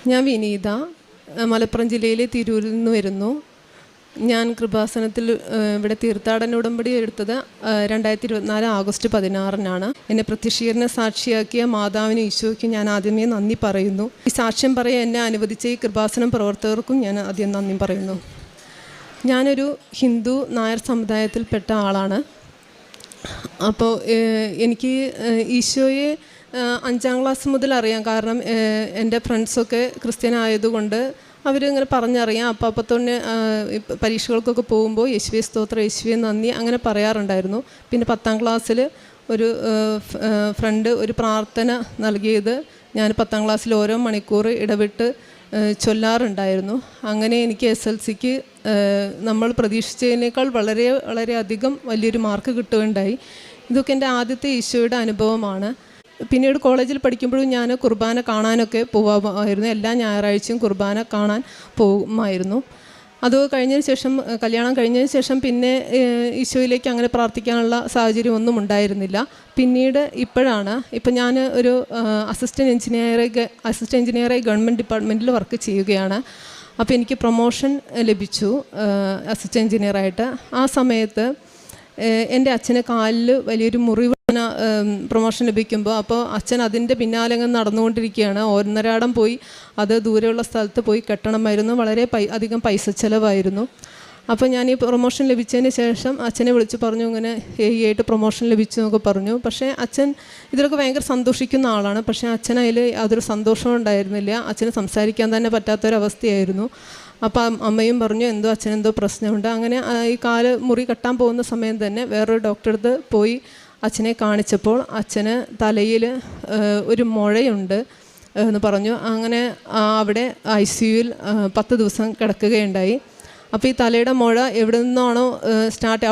ഞാൻ വിനീത, മലപ്പുറം ജില്ലയിലെ തിരൂരിൽ നിന്ന് വരുന്നു. ഞാൻ കൃപാസനത്തിൽ ഇവിടെ തീർത്ഥാടന ഉടമ്പടി എടുത്തത് 2024 ആഗസ്റ്റ് 16-നാണ്. എന്നെ പ്രത്യക്ഷീകരണ സാക്ഷിയാക്കിയ മാതാവിനും ഈശോയ്ക്കും ഞാൻ ആദ്യമേ നന്ദി പറയുന്നു. ഈ സാക്ഷ്യം പറയാൻ എന്നെ അനുവദിച്ച ഈ കൃപാസനം പ്രവർത്തകർക്കും ഞാൻ ആദ്യം നന്ദി പറയുന്നു. ഞാനൊരു ഹിന്ദു നായർ സമുദായത്തിൽപ്പെട്ട ആളാണ്. അപ്പോൾ എനിക്ക് ഈശോയെ 5ാം ക്ലാസ് മുതൽ അറിയാം. കാരണം എൻ്റെ ഫ്രണ്ട്സൊക്കെ ക്രിസ്ത്യൻ ആയതുകൊണ്ട് അവരിങ്ങനെ പറഞ്ഞറിയാം. അപ്പോൾ തന്നെ പരീക്ഷകൾക്കൊക്കെ പോകുമ്പോൾ യേശുവേ സ്തോത്രം, യേശുവേ നന്ദി അങ്ങനെ പറയാറുണ്ടായിരുന്നു. പിന്നെ 10ാം ക്ലാസ്സിൽ ഒരു ഫ്രണ്ട് ഒരു പ്രാർത്ഥന നൽകിയത് ഞാൻ 10ാം ക്ലാസ്സിൽ ഓരോ മണിക്കൂർ ഇടവിട്ട് ചൊല്ലാറുണ്ടായിരുന്നു. അങ്ങനെ എനിക്ക് SLCക്ക് നമ്മൾ പ്രതീക്ഷിച്ചതിനേക്കാൾ വളരെ അധികം വലിയൊരു മാർക്ക് കിട്ടുകയുണ്ടായി. ഇതൊക്കെ എൻ്റെ ആദ്യത്തെ ഈശോയുടെ അനുഭവമാണ്. പിന്നീട് കോളേജിൽ പഠിക്കുമ്പോഴും ഞാൻ കുർബാന കാണാനൊക്കെ പോകുമായിരുന്നു. എല്ലാ ഞായറാഴ്ചയും കുർബാന കാണാൻ പോകുമായിരുന്നു. അത് കഴിഞ്ഞതിന് ശേഷം, കല്യാണം കഴിഞ്ഞതിന് ശേഷം പിന്നെ ഈശോയിലേക്ക് അങ്ങനെ പ്രാർത്ഥിക്കാനുള്ള സാഹചര്യം ഒന്നും ഉണ്ടായിരുന്നില്ല. പിന്നീട് ഇപ്പം ഞാൻ ഒരു അസിസ്റ്റൻറ്റ് എഞ്ചിനീയറായി ഗവൺമെൻറ് ഡിപ്പാർട്ട്മെൻറ്റിൽ വർക്ക് ചെയ്യുകയാണ്. അപ്പോൾ എനിക്ക് പ്രൊമോഷൻ ലഭിച്ചു അസിസ്റ്റൻറ്റ് എഞ്ചിനീയറായിട്ട്. ആ സമയത്ത് എൻ്റെ അച്ഛന് കാലിൽ വലിയൊരു മുറിവ് പ്രൊമോഷൻ ലഭിക്കുമ്പോൾ അപ്പോൾ അച്ഛൻ അതിൻ്റെ പിന്നാലെ നടന്നുകൊണ്ടിരിക്കുകയാണ്. ഒന്നരാടം പോയി അത് ദൂരെയുള്ള സ്ഥലത്ത് പോയി കെട്ടണമായിരുന്നു. വളരെ അധികം പൈസ ചിലവായിരുന്നു. അപ്പോൾ ഞാൻ ഈ പ്രൊമോഷൻ ലഭിച്ചതിന് ശേഷം അച്ഛനെ വിളിച്ച് പറഞ്ഞു, ഇങ്ങനെ ആയിട്ട് പ്രൊമോഷൻ ലഭിച്ചു എന്നൊക്കെ പറഞ്ഞു. പക്ഷേ അച്ഛൻ ഇതിലൊക്കെ ഭയങ്കര സന്തോഷിക്കുന്ന ആളാണ്. പക്ഷേ അച്ഛനതിൽ അതൊരു സന്തോഷം ഉണ്ടായിരുന്നില്ല. അച്ഛന് സംസാരിക്കാൻ തന്നെ പറ്റാത്തൊരവസ്ഥയായിരുന്നു. അപ്പം അമ്മയും പറഞ്ഞു അച്ഛനെന്തോ പ്രശ്നമുണ്ട്. അങ്ങനെ ഈ കാല് മുറി കെട്ടാൻ പോകുന്ന സമയം തന്നെ വേറൊരു ഡോക്ടറെ അടുത്ത് പോയി അച്ഛനെ കാണിച്ചപ്പോൾ അച്ഛന് തലയിൽ ഒരു മുഴയുണ്ട് എന്ന് പറഞ്ഞു. അങ്ങനെ അവിടെ ICUവിൽ 10 ദിവസം കിടക്കുകയുണ്ടായി. അപ്പോൾ ഈ തലയുടെ മുഴ എവിടെ നിന്നാണോ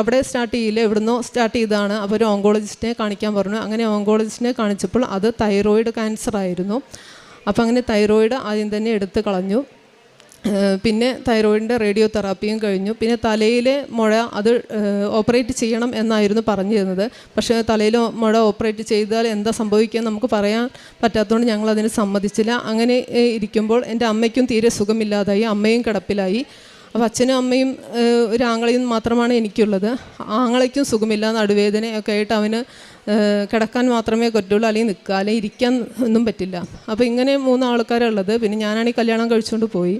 അവിടെ സ്റ്റാർട്ട് ചെയ്യില്ല, എവിടെ നിന്നോ സ്റ്റാർട്ട് ചെയ്തതാണ്. അപ്പോൾ ഒരു ഓങ്കോളജിസ്റ്റിനെ കാണിക്കാൻ പറഞ്ഞു. അങ്ങനെ ഓങ്കോളജിസ്റ്റിനെ കാണിച്ചപ്പോൾ അത് തൈറോയിഡ് ക്യാൻസർ ആയിരുന്നു. അപ്പോൾ അങ്ങനെ തൈറോയിഡ് ആദ്യം തന്നെ എടുത്ത് കളഞ്ഞു. പിന്നെ തൈറോയിഡിൻ്റെ റേഡിയോ തെറാപ്പിയും കഴിഞ്ഞു. പിന്നെ തലയിലെ മുഴ അത് ഓപ്പറേറ്റ് ചെയ്യണം എന്നായിരുന്നു പറഞ്ഞു തരുന്നത്. പക്ഷേ തലയിൽ മുഴ ഓപ്പറേറ്റ് ചെയ്താൽ എന്താ സംഭവിക്കുക നമുക്ക് പറയാൻ പറ്റാത്തതുകൊണ്ട് ഞങ്ങളതിന് സമ്മതിച്ചില്ല. അങ്ങനെ ഇരിക്കുമ്പോൾ എൻ്റെ അമ്മയ്ക്കും തീരെ സുഖമില്ലാതായി, അമ്മയും കിടപ്പിലായി. അപ്പോൾ അച്ഛനും അമ്മയും ഒരു ആങ്ങളയും മാത്രമാണ് എനിക്കുള്ളത്. ആങ്ങളയ്ക്കും സുഖമില്ല, നടുവേദനയൊക്കെ ആയിട്ട് അവന് കിടക്കാൻ മാത്രമേ പറ്റുള്ളൂ, അല്ലെങ്കിൽ നിൽക്കുക, അല്ലെങ്കിൽ ഇരിക്കാൻ ഒന്നും പറ്റില്ല. അപ്പോൾ ഇങ്ങനെ 3 ആൾക്കാരുള്ളത്. പിന്നെ ഞാനാണെങ്കിൽ കല്യാണം കഴിച്ചുകൊണ്ട് പോയി.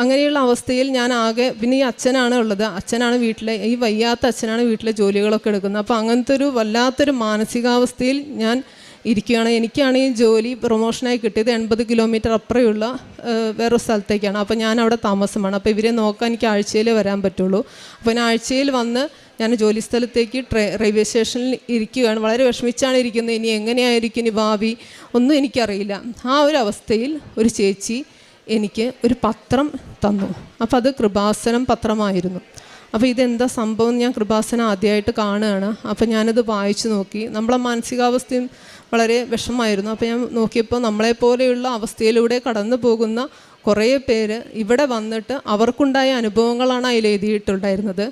അങ്ങനെയുള്ള അവസ്ഥയിൽ ഞാൻ ആകെ, പിന്നെ ഈ അച്ഛനാണ് ഉള്ളത്. അച്ഛനാണ് വീട്ടിലെ, ഈ വയ്യാത്ത അച്ഛനാണ് വീട്ടിലെ ജോലികളൊക്കെ എടുക്കുന്നത്. അപ്പോൾ അങ്ങനത്തെ ഒരു വല്ലാത്തൊരു മാനസികാവസ്ഥയിൽ ഞാൻ ഇരിക്കുകയാണ്. എനിക്കാണ് ഈ ജോലി പ്രൊമോഷനായി കിട്ടിയത് 80 കിലോമീറ്റർ അപ്പുറമുള്ള വേറൊരു സ്ഥലത്തേക്കാണ്. അപ്പോൾ ഞാൻ അവിടെ താമസമാണ്. അപ്പോൾ ഇവരെ നോക്കാൻ എനിക്ക് ആഴ്ചയിൽ വരാൻ പറ്റുള്ളൂ. അപ്പോൾ ഞാൻ ആഴ്ചയിൽ വന്ന് ഞാൻ ജോലി സ്ഥലത്തേക്ക് റെയിൽവേ സ്റ്റേഷനിൽ ഇരിക്കുകയാണ്. വളരെ വിഷമിച്ചാണ് ഇരിക്കുന്നത്. ഇനി എങ്ങനെയായിരിക്കും ഇനി ഭാവി ഒന്നും എനിക്കറിയില്ല. ആ ഒരു അവസ്ഥയിൽ ഒരു ചേച്ചി എനിക്ക് ഒരു പത്രം തന്നു. അപ്പോൾ അത് കൃപാസനം പത്രമായിരുന്നു. അപ്പോൾ ഇതെന്താ സംഭവം, ഞാൻ കൃപാസനം ആദ്യമായിട്ട് കാണുകയാണ്. അപ്പോൾ ഞാനത് വായിച്ചു നോക്കി. നമ്മളെ മാനസികാവസ്ഥയും വളരെ വിഷമമായിരുന്നു. അപ്പോൾ ഞാൻ നോക്കിയപ്പോൾ നമ്മളെപ്പോലെയുള്ള അവസ്ഥയിലൂടെ കടന്നു പോകുന്ന കുറേ പേര് ഇവിടെ വന്നിട്ട് അവർക്കുണ്ടായ അനുഭവങ്ങളാണ് അതിൽ എഴുതിയിട്ടുണ്ടായിരുന്നത്.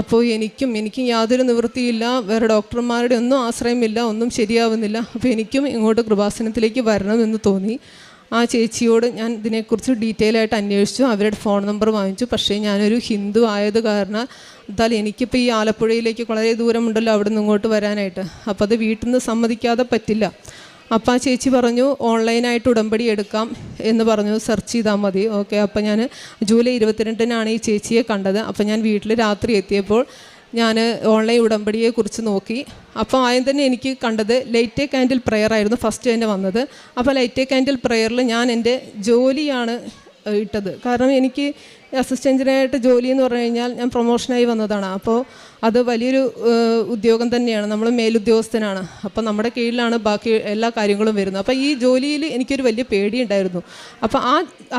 അപ്പോൾ എനിക്കും യാതൊരു നിവൃത്തിയില്ല, വേറെ ഡോക്ടർമാരുടെ ഒന്നും ആശ്രയമില്ല, ഒന്നും ശരിയാവുന്നില്ല. അപ്പോൾ എനിക്കും ഇങ്ങോട്ട് കൃപാസനത്തിലേക്ക് വരണമെന്ന് തോന്നി. ആ ചേച്ചിയോട് ഞാൻ ഇതിനെക്കുറിച്ച് ഡീറ്റെയിൽ ആയിട്ട് അന്വേഷിച്ചു. അവരുടെ ഫോൺ നമ്പർ വാങ്ങിച്ചു. പക്ഷേ ഞാനൊരു ഹിന്ദു ആയത് കാരണം എന്നാൽ എനിക്കിപ്പോൾ ഈ ആലപ്പുഴയിലേക്ക് വളരെ ദൂരമുണ്ടല്ലോ അവിടെ നിന്ന് ഇങ്ങോട്ട് വരാനായിട്ട്. അപ്പോൾ അത് വീട്ടിൽ നിന്ന് സമ്മതിക്കാതെ പറ്റില്ല. അപ്പോൾ ആ ചേച്ചി പറഞ്ഞു ഓൺലൈനായിട്ട് ഉടമ്പടി എടുക്കാം എന്ന് പറഞ്ഞു, സെർച്ച് ചെയ്താൽ മതി. ഓക്കെ. അപ്പോൾ ഞാൻ ജൂലൈ 22-നാണ് ഈ ചേച്ചിയെ കണ്ടത്. അപ്പോൾ ഞാൻ വീട്ടിൽ രാത്രി എത്തിയപ്പോൾ ഞാൻ ഓൺലൈൻ ഉടമ്പടിയെക്കുറിച്ച് നോക്കി. അപ്പോൾ ആദ്യം തന്നെ എനിക്ക് കണ്ടത് ലൈറ്റ് എ കാൻഡിൽ പ്രെയർ ആയിരുന്നു ഫസ്റ്റ് തന്നെ വന്നത്. അപ്പോൾ ലൈറ്റ് എ കാൻഡിൽ പ്രെയറിൽ ഞാൻ എൻ്റെ ജോലിയാണ് ഇട്ടത്. കാരണം എനിക്ക് അസിസ്റ്റൻ്റ് എഞ്ചിനീയറായിട്ട് ജോലി എന്ന് പറഞ്ഞു കഴിഞ്ഞാൽ ഞാൻ പ്രൊമോഷനായി വന്നതാണ്. അപ്പോൾ അത് വലിയൊരു ഉദ്യോഗം തന്നെയാണ്, നമ്മൾ മേലുദ്യോഗസ്ഥനാണ്. അപ്പോൾ നമ്മുടെ കീഴിലാണ് ബാക്കി എല്ലാ കാര്യങ്ങളും വരുന്നത്. അപ്പോൾ ഈ ജോലിയിൽ എനിക്കൊരു വലിയ പേടിയുണ്ടായിരുന്നു. അപ്പോൾ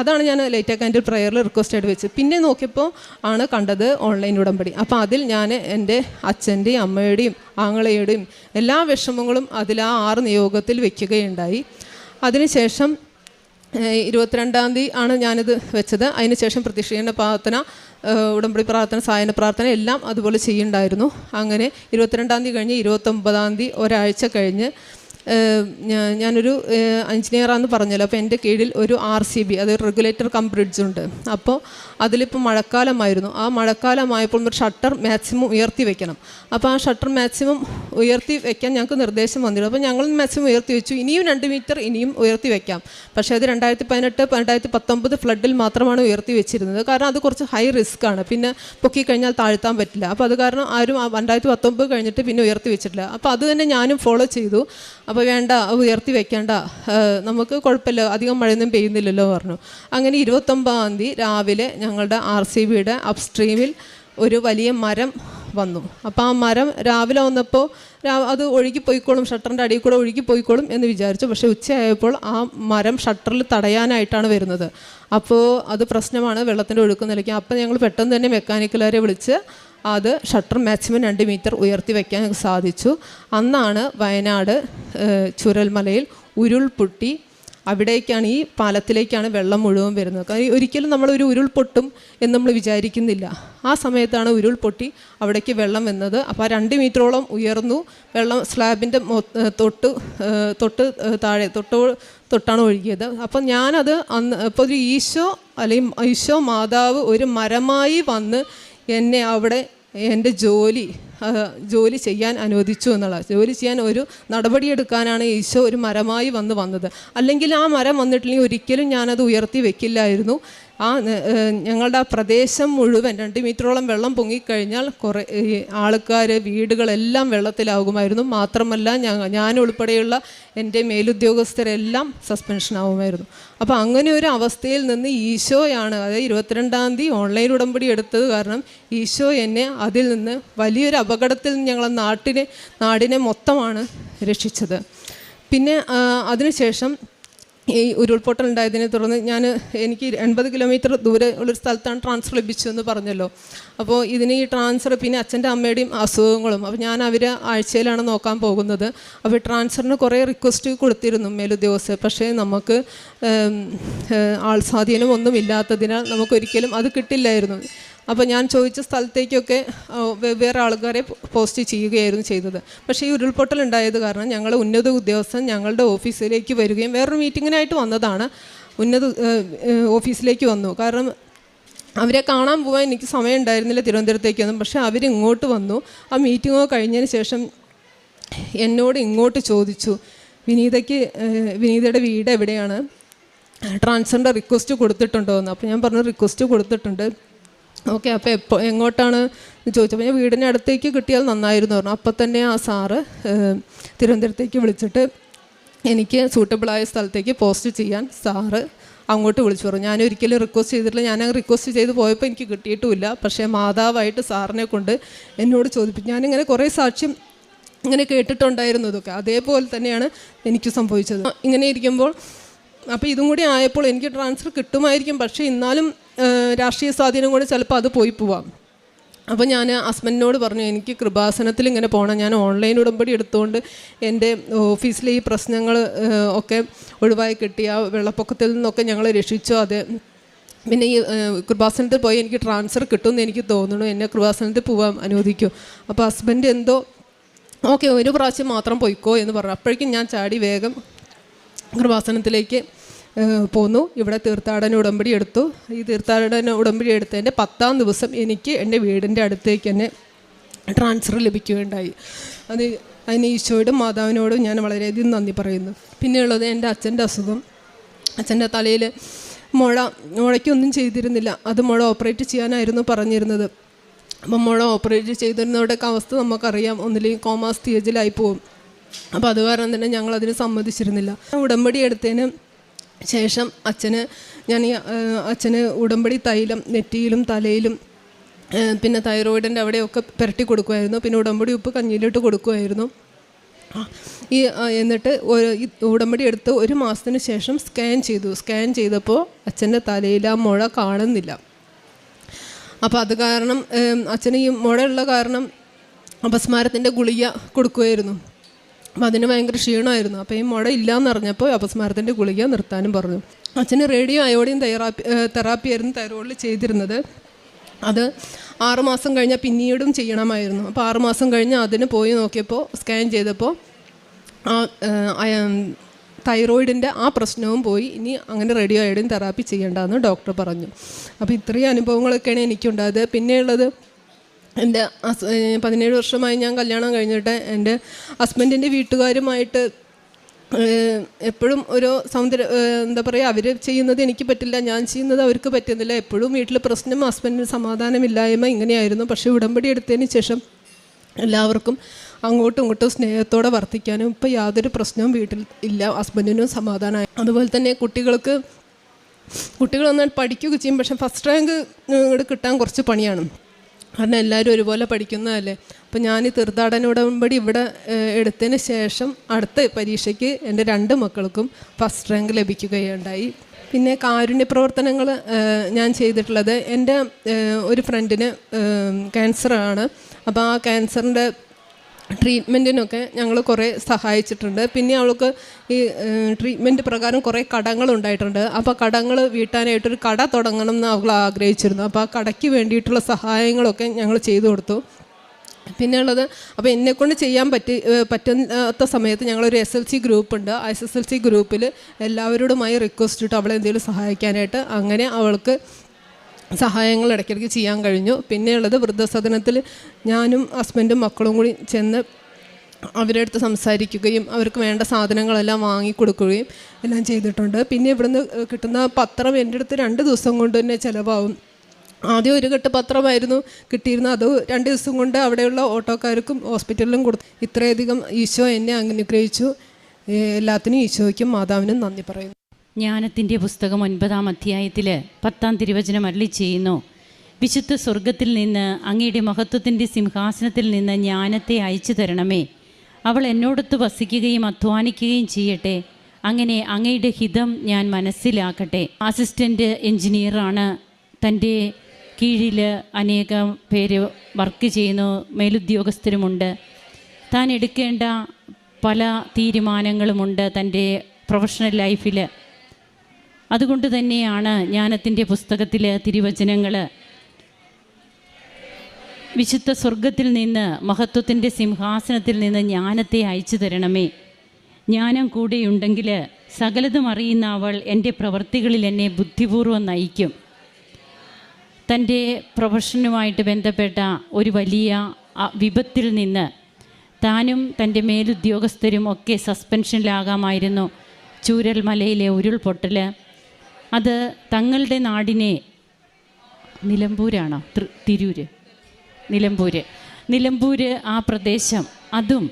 അതാണ് ഞാൻ ലൈറ്റ് എ കാൻഡിൽ പ്രെയറിൽ റിക്വസ്റ്റായിട്ട് വെച്ച്. പിന്നെ നോക്കിയപ്പോൾ ആണ് കണ്ടത് ഓൺലൈൻ ഉടമ്പടി. അപ്പോൾ അതിൽ ഞാൻ എൻ്റെ അച്ഛൻ്റെയും അമ്മയുടെയും ആങ്ങളയുടെയും എല്ലാ വിഷമങ്ങളും അതിൽ ആ 6 നിയോഗത്തിൽ വയ്ക്കുകയുണ്ടായി. അതിനുശേഷം 22-ാം തീയതി ആണ് ഞാനിത് വെച്ചത്. അതിനുശേഷം പ്രത്യക്ഷീകരണ പ്രാർത്ഥന, ഉടമ്പടി പ്രാർത്ഥന, സായന പ്രാർത്ഥന എല്ലാം അതുപോലെ ചെയ്യുന്നുണ്ടായിരുന്നു. അങ്ങനെ 22-ാം തീയതി കഴിഞ്ഞ് 29-ാം തീയതി ഒരാഴ്ച കഴിഞ്ഞ് ഞാനൊരു എഞ്ചിനീയറാണെന്ന് പറഞ്ഞല്ലോ. അപ്പോൾ എൻ്റെ കീഴിൽ ഒരു RCB, അതൊരു റെഗുലേറ്റർ കം ബ്രിഡ്ജ് ഉണ്ട്. അപ്പോൾ അതിലിപ്പോൾ മഴക്കാലമായിരുന്നു. ആ മഴക്കാലമായപ്പോൾ ഒരു ഷട്ടർ മാക്സിമം ഉയർത്തി വെക്കണം. അപ്പോൾ ആ ഷട്ടർ മാക്സിമം ഉയർത്തി വെക്കാൻ ഞങ്ങൾക്ക് നിർദ്ദേശം വന്നിരുന്നു. അപ്പോൾ ഞങ്ങൾ മാക്സിമം ഉയർത്തി വെച്ചു. ഇനിയും 2 മീറ്റർ ഇനിയും ഉയർത്തി വെക്കാം. പക്ഷേ അത് 2018, 2019 ഫ്ലഡിൽ മാത്രമാണ് ഉയർത്തി വെച്ചിരുന്നത്. കാരണം അത് കുറച്ച് ഹൈ റിസ്ക് ആണ്. പിന്നെ പൊക്കി കഴിഞ്ഞാൽ താഴ്ത്താൻ പറ്റില്ല. അപ്പോൾ അത് കാരണം ആരും 2019 കഴിഞ്ഞിട്ട് പിന്നെ ഉയർത്തി വെച്ചിട്ടില്ല. അപ്പോൾ അത് തന്നെ ഞാനും ഫോളോ ചെയ്തു. അപ്പോൾ വേണ്ട, ഉയർത്തി വെക്കേണ്ട, നമുക്ക് കുഴപ്പമില്ല, അധികം മഴയൊന്നും പെയ്യുന്നില്ലല്ലോ പറഞ്ഞു. അങ്ങനെ 29-ാം തീയതി രാവിലെ ഞങ്ങളുടെ RCBയുടെ അപ്സ്ട്രീമിൽ ഒരു വലിയ മരം വന്നു. അപ്പോൾ ആ മരം രാവിലെ വന്നപ്പോൾ അത് ഒഴുകിപ്പോയിക്കോളും, ഷട്ടറിൻ്റെ അടിയിൽ കൂടെ ഒഴുകിപ്പോയിക്കോളും എന്ന് വിചാരിച്ചു. പക്ഷേ ഉച്ചയായപ്പോൾ ആ മരം ഷട്ടറിൽ തടയാനായിട്ടാണ് വരുന്നത്. അപ്പോൾ അത് പ്രശ്നമാണ്, വെള്ളത്തിൻ്റെ ഒഴുക്ക് നിലയ്ക്കും. അപ്പോൾ ഞങ്ങൾ പെട്ടെന്ന് തന്നെ മെക്കാനിക്കലുകാരെ വിളിച്ച് അത് ഷട്ടർ മാക്സിമം 2 മീറ്റർ ഉയർത്തി വയ്ക്കാൻ സാധിച്ചു. അന്നാണ് വയനാട് ചുരൽമലയിൽ ഉരുൾപൊട്ടി. അവിടേക്കാണ്, ഈ പാലത്തിലേക്കാണ് വെള്ളം മുഴുവൻ വരുന്നത്. കാരണം ഒരിക്കലും നമ്മളൊരു ഉരുൾപൊട്ടും എന്ന് നമ്മൾ വിചാരിക്കുന്നില്ല. ആ സമയത്താണ് ഉരുൾപൊട്ടി അവിടേക്ക് വെള്ളം വന്നത്. അപ്പോൾ ആ 2 മീറ്ററോളം ഉയർന്നു വെള്ളം. സ്ലാബിൻ്റെ തൊട്ടാണ് ഒഴുകിയത്. അപ്പം ഞാനത് ഇപ്പോൾ ഒരു ഈശോ അല്ലെങ്കിൽ ഈശോ മാതാവ് ഒരു മരമായി വന്ന് എന്നെ അവിടെ എൻ്റെ ജോലി ചെയ്യാൻ അനുവദിച്ചു എന്നുള്ളത്. ജോലി ചെയ്യാൻ ഒരു നടപടിയെടുക്കാനാണ് ഈശോ ഒരു മരമായി വന്നത്. അല്ലെങ്കിൽ ആ മരം വന്നിട്ടില്ലെങ്കിൽ ഒരിക്കലും ഞാനത് ഉയർത്തി വെക്കില്ലായിരുന്നു. ഞങ്ങളുടെ ആ പ്രദേശം മുഴുവൻ 2 മീറ്ററോളം വെള്ളം പൊങ്ങിക്കഴിഞ്ഞാൽ കുറേ ആൾക്കാർ, വീടുകളെല്ലാം വെള്ളത്തിലാകുമായിരുന്നു. മാത്രമല്ല ഞാനുൾപ്പെടെയുള്ള എൻ്റെ മേലുദ്യോഗസ്ഥരെല്ലാം സസ്പെൻഷനാവുമായിരുന്നു. അപ്പോൾ അങ്ങനെ ഒരു അവസ്ഥയിൽ നിന്ന് ഈശോയാണ്, അതായത് 22-ാം തീയതി ഓൺലൈൻ ഉടമ്പടി എടുത്തത് കാരണം ഈശോ എന്നെ അതിൽ നിന്ന് വലിയൊരു അപകടത്തിൽ നിന്ന് ഞങ്ങളെ നാടിനെ മൊത്തമാണ് രക്ഷിച്ചത്. പിന്നെ അതിനുശേഷം ഈ ഉരുൾപൊട്ടൽ ഉണ്ടായതിനെ തുടർന്ന് എനിക്ക് 80 കിലോമീറ്റർ ദൂരെ ഉള്ളൊരു സ്ഥലത്താണ് ട്രാൻസ്ഫർ ലഭിച്ചതെന്ന് പറഞ്ഞല്ലോ. അപ്പോൾ ഈ ട്രാൻസ്ഫർ, പിന്നെ അച്ഛൻ്റെ അമ്മയുടെയും അസുഖങ്ങളും, അപ്പോൾ ഞാൻ അവരെ ആഴ്ചയിലാണ് നോക്കാൻ പോകുന്നത്. അപ്പോൾ ട്രാൻസ്ഫറിന് കുറേ റിക്വസ്റ്റ് കൊടുത്തിരുന്നു മേലുദ്യോഗസ്ഥർ. പക്ഷേ നമുക്ക് ആൾ സ്വാധീനം ഒന്നും ഇല്ലാത്തതിനാൽ നമുക്കൊരിക്കലും അത് കിട്ടില്ലായിരുന്നു. അപ്പോൾ ഞാൻ ചോദിച്ച സ്ഥലത്തേക്കൊക്കെ വേറെ ആൾക്കാരെ പോസ്റ്റ് ചെയ്യുകയായിരുന്നു ചെയ്തത്. പക്ഷേ ഈ ഉരുൾപൊട്ടൽ ഉണ്ടായത് കാരണം ഞങ്ങൾ ഉന്നത ഉദ്യോഗസ്ഥൻ ഞങ്ങളുടെ ഓഫീസിലേക്ക് വരികയും, വേറൊരു മീറ്റിങ്ങിനായിട്ട് വന്നതാണ്, ഓഫീസിലേക്ക് വന്നു. കാരണം അവരെ കാണാൻ പോകാൻ എനിക്ക് സമയം ഉണ്ടായിരുന്നില്ല തിരുവനന്തപുരത്തേക്കൊന്നും. പക്ഷേ അവരിങ്ങോട്ട് വന്നു. ആ മീറ്റിങ്ങോ കഴിഞ്ഞതിന് ശേഷം എന്നോട് ഇങ്ങോട്ട് ചോദിച്ചു, വിനീതയുടെ വീട് എവിടെയാണ്, ട്രാൻസ്ഫറിൻ്റെ റിക്വസ്റ്റ് കൊടുത്തിട്ടുണ്ടോ എന്ന്. അപ്പോൾ ഞാൻ പറഞ്ഞു റിക്വസ്റ്റ് കൊടുത്തിട്ടുണ്ട്. ഓക്കെ, അപ്പോൾ എങ്ങോട്ടാണ് ചോദിച്ചപ്പോൾ ഞാൻ വീടിൻ്റെ അടുത്തേക്ക് കിട്ടിയാൽ നന്നായിരുന്നു പറഞ്ഞു. അപ്പോൾ തന്നെ ആ സാറ് തിരുവനന്തപുരത്തേക്ക് വിളിച്ചിട്ട് എനിക്ക് സൂട്ടബിളായ സ്ഥലത്തേക്ക് പോസ്റ്റ് ചെയ്യാൻ സാറ് അങ്ങോട്ട് വിളിച്ചു പറഞ്ഞു. ഞാനൊരിക്കലും റിക്വസ്റ്റ് ചെയ്തിട്ടില്ല. ഞാൻ റിക്വസ്റ്റ് ചെയ്ത് പോയപ്പോൾ എനിക്ക് കിട്ടിയിട്ടുമില്ല. പക്ഷേ മാതാവായിട്ട് സാറിനെ കൊണ്ട് എന്നോട് ചോദിപ്പിച്ചു. ഞാനിങ്ങനെ കുറേ സാക്ഷ്യം ഇങ്ങനെ കേട്ടിട്ടുണ്ടായിരുന്നു. ഇതൊക്കെ അതേപോലെ തന്നെയാണ് എനിക്ക് സംഭവിച്ചത്. ഇങ്ങനെ ഇരിക്കുമ്പോൾ അപ്പോൾ ഇതും കൂടി ആയപ്പോൾ എനിക്ക് ട്രാൻസ്ഫർ കിട്ടുമായിരിക്കും. പക്ഷേ എന്നാലും രാഷ്ട്രീയ സ്വാധീനം കൊണ്ട് ചിലപ്പോൾ അത് പോവാം. അപ്പോൾ ഞാൻ ഹസ്ബൻഡിനോട് പറഞ്ഞു എനിക്ക് കൃപാസനത്തിൽ ഇങ്ങനെ പോകണം. ഞാൻ ഓൺലൈൻ ഉടമ്പടി എടുത്തുകൊണ്ട് എൻ്റെ ഓഫീസിലെ ഈ പ്രശ്നങ്ങൾ ഒക്കെ ഒഴിവായി കിട്ടി. ആ വെള്ളപ്പൊക്കത്തിൽ നിന്നൊക്കെ ഞങ്ങൾ രക്ഷിച്ചു. അത് പിന്നെ ഈ കൃപാസനത്തിൽ പോയി എനിക്ക് ട്രാൻസ്ഫർ കിട്ടുമെന്ന് എനിക്ക് തോന്നുന്നു. എന്നെ കൃപാസനത്തിൽ പോകാൻ അനുവദിക്കും. അപ്പോൾ ഹസ്ബൻഡ് എന്തോ ഓക്കെ, ഒരു പ്രാവശ്യം മാത്രം പോയിക്കോ എന്ന് പറഞ്ഞു. അപ്പോഴേക്കും ഞാൻ ചാടി വേഗം കൃപാസനത്തിലേക്ക് പോന്നു. ഇവിടെ തീർത്ഥാടന ഉടമ്പടി എടുത്തു. ഈ തീർത്ഥാടന ഉടമ്പടി എടുത്തതിൻ്റെ 10-ാം ദിവസം എനിക്ക് എൻ്റെ വീടിൻ്റെ അടുത്തേക്ക് തന്നെ ട്രാൻസ്ഫർ ലഭിക്കുകയുണ്ടായി. അതിന് ഈശോയോടും മാതാവിനോടും ഞാൻ വളരെയധികം നന്ദി പറയുന്നു. പിന്നെയുള്ളത് എൻ്റെ അച്ഛൻ്റെ അസുഖം. അച്ഛൻ്റെ തലയിൽ മുഴയ്ക്കൊന്നും ചെയ്തിരുന്നില്ല. അത് മുഴ ഓപ്പറേറ്റ് ചെയ്യാനായിരുന്നു പറഞ്ഞിരുന്നത്. അപ്പം മുഴ ഓപ്പറേറ്റ് ചെയ്തിരുന്നവരുടെയൊക്കെ അവസ്ഥ നമുക്കറിയാം. ഒന്നില്ലെങ്കിൽ കോമാ സ്റ്റേജിലായി പോകും. അപ്പോൾ അത് കാരണം തന്നെ ഞങ്ങളതിന് സമ്മതിച്ചിരുന്നില്ല. ഉടമ്പടി എടുത്തതിന് ശേഷം അച്ഛന് ഉടമ്പടി തൈലം നെറ്റിയിലും തലയിലും പിന്നെ തൈറോയിഡിൻ്റെ അവിടെയൊക്കെ പുരട്ടി കൊടുക്കുമായിരുന്നു. പിന്നെ ഉടമ്പടി ഉപ്പ് കഞ്ഞിയിലിട്ട് കൊടുക്കുമായിരുന്നു. എന്നിട്ട് ഈ ഉടമ്പടി എടുത്ത് 1 മാസത്തിന് ശേഷം സ്കാൻ ചെയ്തപ്പോൾ അച്ഛൻ്റെ തലയിൽ ആ മുഴ കാണുന്നില്ല. അപ്പോൾ അത് കാരണം അച്ഛന് ഈ മുഴയുള്ള കാരണം അപസ്മാരത്തിൻ്റെ ഗുളിക കൊടുക്കുമായിരുന്നു. അപ്പം അതിന് ഭയങ്കര ക്ഷീണമായിരുന്നു. അപ്പോൾ ഈ മുഴ ഇല്ലയെന്ന് അറിഞ്ഞപ്പോൾ അപസ്മാരത്തിൻ്റെ ഗുളിക നിർത്താനും പറഞ്ഞു. അച്ഛന് റേഡിയോ അയോഡിൻ തെറാപ്പിയായിരുന്നു തൈറോയിഡിൽ ചെയ്തിരുന്നത്. അത് 6 മാസം കഴിഞ്ഞാൽ പിന്നീടും ചെയ്യണമായിരുന്നു. അപ്പോൾ 6 മാസം കഴിഞ്ഞ് അതിന് പോയി നോക്കിയപ്പോൾ സ്കാൻ ചെയ്തപ്പോൾ ആ തൈറോയിഡിൻ്റെ ആ പ്രശ്നവും പോയി. ഇനി അങ്ങനെ റേഡിയോ അയോഡിൻ തെറാപ്പി ചെയ്യേണ്ടതെന്ന് ഡോക്ടർ പറഞ്ഞു. അപ്പോൾ ഇത്രയും അനുഭവങ്ങളൊക്കെയാണ് എനിക്കുണ്ടായത്. പിന്നെയുള്ളത്, എൻ്റെ 17 വർഷമായി ഞാൻ കല്യാണം കഴിഞ്ഞിട്ട് എൻ്റെ ഹസ്ബൻഡിൻ്റെ വീട്ടുകാരുമായിട്ട് എപ്പോഴും ഒരു എന്താ പറയുക, അവർ ചെയ്യുന്നത് എനിക്ക് പറ്റില്ല, ഞാൻ ചെയ്യുന്നത് അവർക്ക് പറ്റുന്നില്ല. എപ്പോഴും വീട്ടിൽ പ്രശ്നം, ഹസ്ബൻഡിന് സമാധാനമില്ലായ്മ, ഇങ്ങനെയായിരുന്നു. പക്ഷേ ഉടമ്പടി എടുത്തതിന് ശേഷം എല്ലാവർക്കും അങ്ങോട്ടും ഇങ്ങോട്ടും സ്നേഹത്തോടെ വർത്തിക്കാനും ഇപ്പോൾ യാതൊരു പ്രശ്നവും വീട്ടിൽ ഇല്ല. ഹസ്ബൻഡിനും സമാധാനമായി. അതുപോലെ തന്നെ കുട്ടികൾ നന്നായി പഠിക്കുകയൊക്കെ ചെയ്യും. പക്ഷേ ഫസ്റ്റ് റാങ്ക് കിട്ടാൻ കുറച്ച് പണിയാണ്. കാരണം എല്ലാവരും ഒരുപോലെ പഠിക്കുന്നതല്ലേ. അപ്പോൾ ഞാൻ ഈ തീർത്ഥാടന ഉടമ്പടി ഇവിടെ എടുത്തതിന് ശേഷം അടുത്ത പരീക്ഷയ്ക്ക് എൻ്റെ 2 മക്കൾക്കും ഫസ്റ്റ് റാങ്ക് ലഭിക്കുകയുണ്ടായി. പിന്നെ കാരുണ്യ പ്രവർത്തനങ്ങൾ ഞാൻ ചെയ്തിട്ടുള്ളത്, എൻ്റെ ഒരു ഫ്രണ്ടിന് ക്യാൻസറാണ്. അപ്പോൾ ആ ക്യാൻസറിൻ്റെ ട്രീറ്റ്മെൻറ്റിനൊക്കെ ഞങ്ങൾ കുറേ സഹായിച്ചിട്ടുണ്ട്. പിന്നെ അവൾക്ക് ഈ ട്രീറ്റ്മെൻറ്റ് പ്രകാരം കുറേ കടങ്ങളുണ്ടായിട്ടുണ്ട്. അപ്പോൾ കടങ്ങൾ വീട്ടാനായിട്ടൊരു കട തുടങ്ങണം എന്ന് അവൾ ആഗ്രഹിച്ചിരുന്നു. അപ്പോൾ ആ കടയ്ക്ക് വേണ്ടിയിട്ടുള്ള സഹായങ്ങളൊക്കെ ഞങ്ങൾ ചെയ്തു കൊടുത്തു. പിന്നെയുള്ളത്, അപ്പോൾ എന്നെക്കൊണ്ട് ചെയ്യാൻ പറ്റാത്ത സമയത്ത് ഞങ്ങളൊരു SLC ഗ്രൂപ്പുണ്ട്. ആ SSLC ഗ്രൂപ്പിൽ എല്ലാവരോടുമായി റിക്വസ്റ്റ് ഇട്ട് അവളെ എന്തെങ്കിലും സഹായിക്കാനായിട്ട്, അങ്ങനെ അവൾക്ക് സഹായങ്ങൾ ഇടയ്ക്കിടയ്ക്ക് ചെയ്യാൻ കഴിഞ്ഞു. പിന്നെയുള്ളത്, വൃദ്ധസദനത്തിൽ ഞാനും ഹസ്ബൻഡും മക്കളും കൂടി ചെന്ന് അവരുടെ അടുത്ത് സംസാരിക്കുകയും അവർക്ക് വേണ്ട സാധനങ്ങളെല്ലാം വാങ്ങിക്കൊടുക്കുകയും എല്ലാം ചെയ്തിട്ടുണ്ട്. പിന്നെ ഇവിടുന്ന് കിട്ടുന്ന പത്രം എൻ്റെ അടുത്ത് 2 ദിവസം കൊണ്ട് തന്നെ ചിലവാകും. ആദ്യം ഒരു കെട്ട് പത്രമായിരുന്നു കിട്ടിയിരുന്നത്, അത് 2 ദിവസം കൊണ്ട് അവിടെയുള്ള ഓട്ടോക്കാർക്കും ഹോസ്പിറ്റലിലും കൊടുത്തു. ഇത്രയധികം ഈശോ എന്നെ അനുഗ്രഹിച്ചു. എല്ലാത്തിനും ഈശോയ്ക്കും മാതാവിനും നന്ദി പറയുന്നു. ജ്ഞാനത്തിൻ്റെ പുസ്തകം 9-ാം അധ്യായത്തിൽ 10-ാം തിരുവചനം അരുളി ചെയ്യുന്നു: വിശുദ്ധ സ്വർഗത്തിൽ നിന്ന്, അങ്ങയുടെ മഹത്വത്തിൻ്റെ സിംഹാസനത്തിൽ നിന്ന് ജ്ഞാനത്തെ അയച്ചു തരണമേ. അവൾ എന്നോടൊത്ത് വസിക്കുകയും അധ്വാനിക്കുകയും ചെയ്യട്ടെ. അങ്ങനെ അങ്ങയുടെ ഹിതം ഞാൻ മനസ്സിലാക്കട്ടെ. അസിസ്റ്റൻ്റ് എൻജിനീയറാണ്. തൻ്റെ കീഴിൽ അനേകം പേര് വർക്ക് ചെയ്യുന്നു, മേലുദ്യോഗസ്ഥരുമുണ്ട്. താൻ എടുക്കേണ്ട പല തീരുമാനങ്ങളുമുണ്ട് തൻ്റെ പ്രൊഫഷണൽ ലൈഫിൽ. അതുകൊണ്ട് തന്നെയാണ് ജ്ഞാനത്തിൻ്റെ പുസ്തകത്തിൽ തിരുവചനങ്ങൾ വിശുദ്ധ സ്വർഗത്തിൽ നിന്ന്, മഹത്വത്തിൻ്റെ സിംഹാസനത്തിൽ നിന്ന് ജ്ഞാനത്തെ അയച്ചു തരണമേ. ജ്ഞാനം കൂടെയുണ്ടെങ്കിൽ സകലതും അറിയുന്ന അവൾ എൻ്റെ പ്രവൃത്തികളിൽ എന്നെ ബുദ്ധിപൂർവ്വം നയിക്കും. തൻ്റെ പ്രൊഫഷനുമായിട്ട് ബന്ധപ്പെട്ട ഒരു വലിയ വിപത്തിൽ നിന്ന് താനും തൻ്റെ മേലുദ്യോഗസ്ഥരും ഒക്കെ സസ്പെൻഷനിലാകാമായിരുന്നു. ചൂരൽമലയിലെ ഉരുൾപൊട്ടൽ, അത് തങ്ങളുടെ നാടിനെ, നിലമ്പൂരാണോ തിരൂര്, നിലമ്പൂർ ആ പ്രദേശം, അതും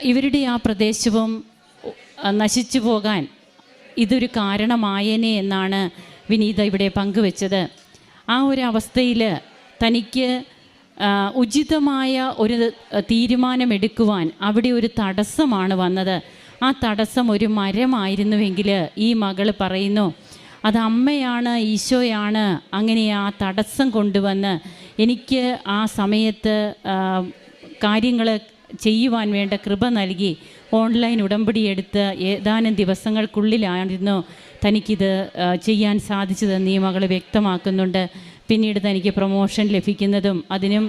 ഇവരുടെ ആ പ്രദേശവും നശിച്ചു പോകാൻ ഇതൊരു കാരണമായേനെ എന്നാണ് വിനീത ഇവിടെ പങ്കുവെച്ചത്. ആ ഒരു അവസ്ഥയിൽ തനിക്ക് ഉചിതമായ ഒരു തീരുമാനമെടുക്കുവാൻ അവിടെ ഒരു തടസ്സമാണ് വന്നത്. ആ തടസ്സം ഒരു മരമായിരുന്നുവെങ്കിൽ ഈ മകൾ പറയുന്നു, അത് അമ്മയാണ്, ഈശോയാണ് അങ്ങനെ ആ തടസ്സം കൊണ്ടുവന്ന് എനിക്ക് ആ സമയത്ത് കാര്യങ്ങൾ ചെയ്യുവാൻ വേണ്ട കൃപ നൽകി. ഓൺലൈൻ ഉടമ്പടി എടുത്ത് ഏതാനും ദിവസങ്ങൾക്കുള്ളിലായിരുന്നു തനിക്കിത് ചെയ്യാൻ സാധിച്ചതെന്ന് ഈ മകൾ വ്യക്തമാക്കുന്നുണ്ട്. പിന്നീട് തനിക്ക് പ്രൊമോഷൻ ലഭിക്കുന്നതും അതിനും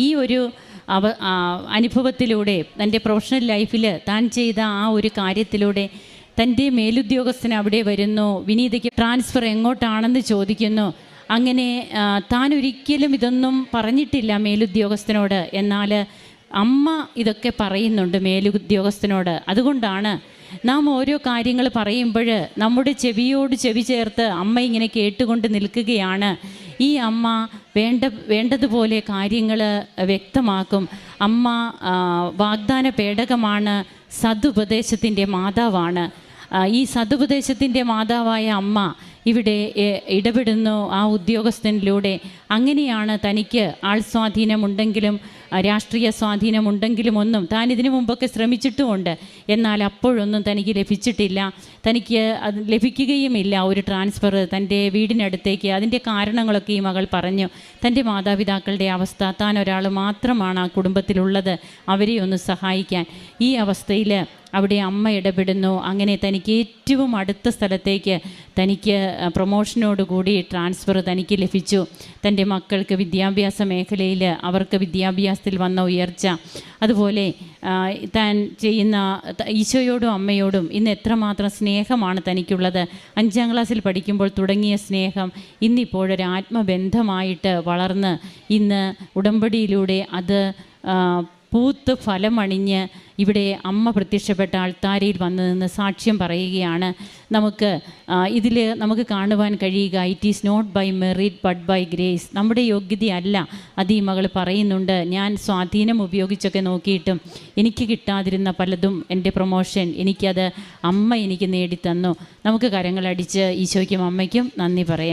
ഈ ഒരു അനുഭവത്തിലൂടെ തൻ്റെ പ്രൊഫഷണൽ ലൈഫിൽ താൻ ചെയ്ത ആ ഒരു കാര്യത്തിലൂടെ തൻ്റെ മേലുദ്യോഗസ്ഥൻ അവിടെ വരുന്നു. വിനീതയ്ക്ക് ട്രാൻസ്ഫർ എങ്ങോട്ടാണെന്ന് ചോദിക്കുന്നു. അങ്ങനെ താൻ ഒരിക്കലും ഇതൊന്നും പറഞ്ഞിട്ടില്ല മേലുദ്യോഗസ്ഥനോട്. എന്നാൽ അമ്മ ഇതൊക്കെ പറയുന്നുണ്ട് മേലുദ്യോഗസ്ഥനോട്. അതുകൊണ്ടാണ് നാം ഓരോ കാര്യങ്ങൾ പറയുമ്പോൾ നമ്മുടെ ചെവിയോട് ചെവി ചേർത്ത് അമ്മ ഇങ്ങനെ കേട്ടുകൊണ്ട് നിൽക്കുകയാണ്. ഈ അമ്മ വേണ്ടതുപോലെ കാര്യങ്ങൾ വ്യക്തമാക്കും. അമ്മ വാഗ്ദാന പേടകമാണ്, സതുപദേശത്തിൻ്റെ മാതാവാണ്. ഈ സതുപദേശത്തിൻ്റെ മാതാവായ അമ്മ ഇവിടെ ഇടപെടുന്നു ആ ഉദ്യോഗസ്ഥനിലൂടെ. അങ്ങനെയാണ് തനിക്ക് ആൾ സ്വാധീനമുണ്ടെങ്കിലും രാഷ്ട്രീയ സ്വാധീനമുണ്ടെങ്കിലും ഒന്നും താൻ ഇതിനു മുമ്പൊക്കെ ശ്രമിച്ചിട്ടുമുണ്ട്. എന്നാൽ അപ്പോഴൊന്നും തനിക്ക് ലഭിച്ചിട്ടില്ല. തനിക്ക് അത് ലഭിക്കുകയുമില്ല ഒരു ട്രാൻസ്ഫർ തൻ്റെ വീടിനടുത്തേക്ക്. അതിൻ്റെ കാരണങ്ങളൊക്കെ ഈ മകൾ പറഞ്ഞു. തൻ്റെ മാതാപിതാക്കളുടെ അവസ്ഥ, താൻ ഒരാൾ മാത്രമാണ് ആ കുടുംബത്തിലുള്ളത്, അവരെ ഒന്ന് സഹായിക്കാൻ. ഈ അവസ്ഥയിൽ അവിടെ അമ്മ ഇടപെടുന്നു. അങ്ങനെ തനിക്ക് ഏറ്റവും അടുത്ത സ്ഥലത്തേക്ക് തനിക്ക് പ്രൊമോഷനോടുകൂടി ട്രാൻസ്ഫർ തനിക്ക് ലഭിച്ചു. തൻ്റെ മക്കൾക്ക് വിദ്യാഭ്യാസ മേഖലയിൽ അവർക്ക് വിദ്യാഭ്യാസത്തിൽ വന്ന ഉയർച്ച, അതുപോലെ താൻ ചെയ്യുന്ന ഈശോയോടും അമ്മയോടും ഇന്ന് എത്രമാത്രം സ്നേഹമാണ് തനിക്കുള്ളത്. 5ാം ക്ലാസ്സിൽ പഠിക്കുമ്പോൾ തുടങ്ങിയ സ്നേഹം ഇന്നിപ്പോഴൊരു ആത്മബന്ധമായിട്ട് വളർന്ന് ഇന്ന് ഉടമ്പടിയിലൂടെ അത് പൂത്ത് ഫലമണിഞ്ഞ് ഇവിടെ അമ്മ പ്രത്യക്ഷപ്പെട്ട അൾത്താരയിൽ വന്നു നിന്ന് സാക്ഷ്യം പറയുകയാണ്. ഇതിൽ നമുക്ക് കാണുവാൻ കഴിയുക, it is not by merit but by grace. നമ്മുടെ യോഗ്യതയല്ല അത് ഈ മകൾ പറയുന്നുണ്ട്. ഞാൻ സ്വാധീനം ഉപയോഗിച്ചൊക്കെ നോക്കിയിട്ടും എനിക്ക് കിട്ടാതിരുന്ന പലതും, എൻ്റെ പ്രൊമോഷൻ എനിക്കത് അമ്മ എനിക്ക് നേടിത്തന്നു. നമുക്ക് കരങ്ങളടിച്ച് ഈശോയ്ക്കും അമ്മയ്ക്കും നന്ദി പറയാം.